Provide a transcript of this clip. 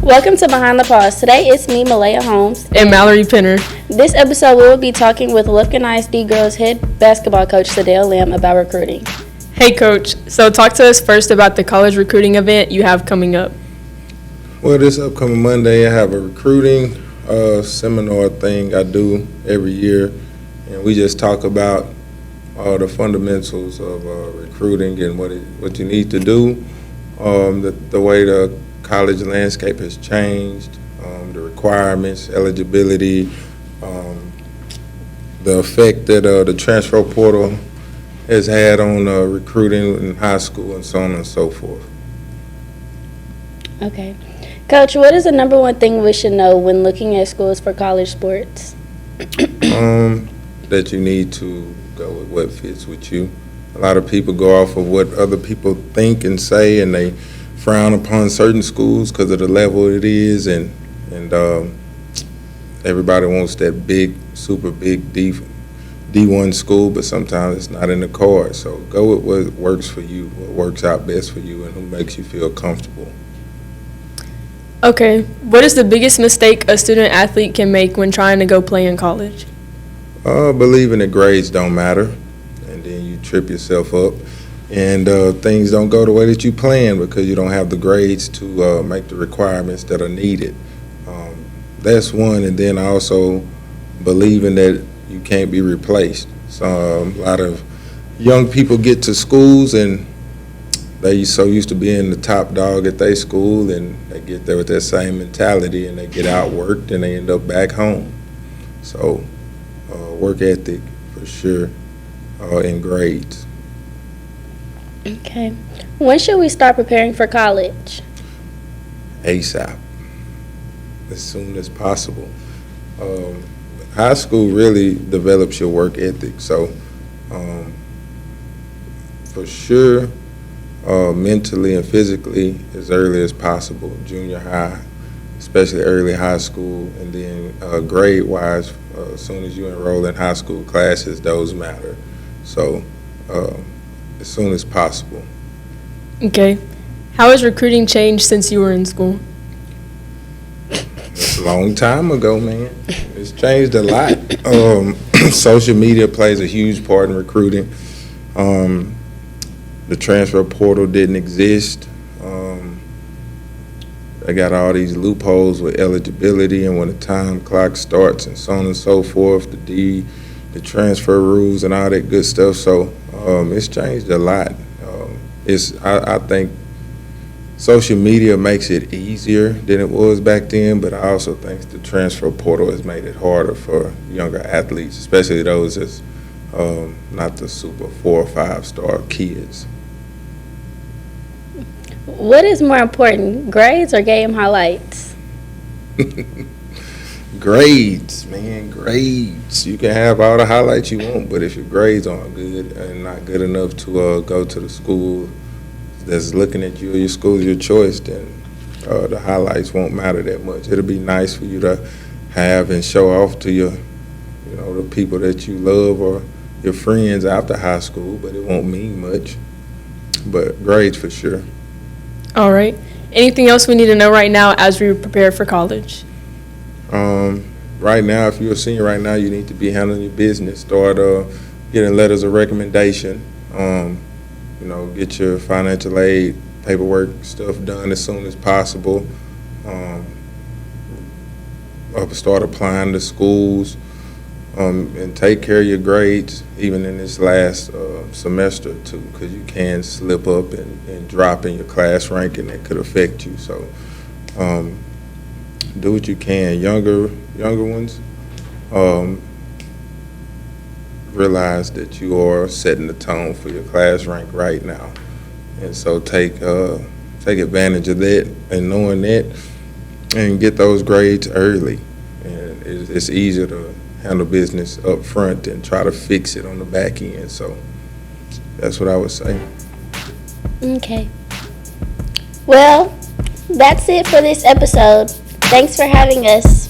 Welcome to Behind the Paws. Today it's me, Malayah Holmes. And Mallory Penner. This episode we will be talking with Lufkin ISD girls head basketball coach Sadell Lamb about recruiting. Hey Coach, so talk to us first about the college recruiting event you have coming up. Well, this upcoming Monday I have a recruiting seminar thing I do every year, and we just talk about the fundamentals of recruiting and what you need to do, the way the college landscape has changed, the requirements, eligibility, the effect that the transfer portal has had on recruiting in high school and so on and so forth. Okay. Coach, what is the number one thing we should know when looking at schools for college sports? That you need to go with what fits with you. A lot of people go off of what other people think and say, and they frown upon certain schools because of the level it is, and everybody wants that big, super big D1 school, but sometimes it's not in the cards. So go with what works for you, what works out best for you, and who makes you feel comfortable. Okay, what is the biggest mistake a student athlete can make when trying to go play in college? Believing that grades don't matter, and then you trip yourself up, and things don't go the way that you plan because you don't have the grades to make the requirements that are needed. That's one, and then also believing that you can't be replaced. So a lot of young people get to schools and they so used to being the top dog at their school, and they get there with that same mentality and they get outworked and they end up back home. So work ethic for sure, and grades. Okay. When should we start preparing for college? ASAP, as soon as possible. High school really develops your work ethic, so for sure, mentally and physically as early as possible. Junior high, especially early high school, and then grade-wise, as soon as you enroll in high school classes, those matter. So as soon as possible. Okay. How has recruiting changed since you were in school? It's a long time ago, man. It's changed a lot. Social media plays a huge part in recruiting. The transfer portal didn't exist. They got all these loopholes with eligibility and when the time clock starts and so on and so forth, the transfer rules and all that good stuff. So it's changed a lot. I think social media makes it easier than it was back then, but I also think the transfer portal has made it harder for younger athletes, especially those that's not the super 4 or 5 star kids. What is more important, grades or game highlights? Grades, man, grades. You can have all the highlights you want, but if your grades aren't good and not good enough to go to the school that's looking at you or your school, your choice, then the highlights won't matter that much. It'll be nice for you to have and show off to the people that you love or your friends after high school, but it won't mean much. But grades for sure. All right. Anything else we need to know right now as we prepare for college? Right now, if you're a senior right now, you need to be handling your business. Start getting letters of recommendation. Get your financial aid paperwork stuff done as soon as possible. Start applying to schools, and take care of your grades even in this last semester too, because you can slip up and drop in your class rank, and that could affect you. So do what you can. Younger ones, realize that you are setting the tone for your class rank right now, and so take advantage of that and knowing that, and get those grades early. And it's easier to handle business up front and try to fix it on the back end. So that's what I would say. Okay. Well, that's it for this episode. Thanks for having us.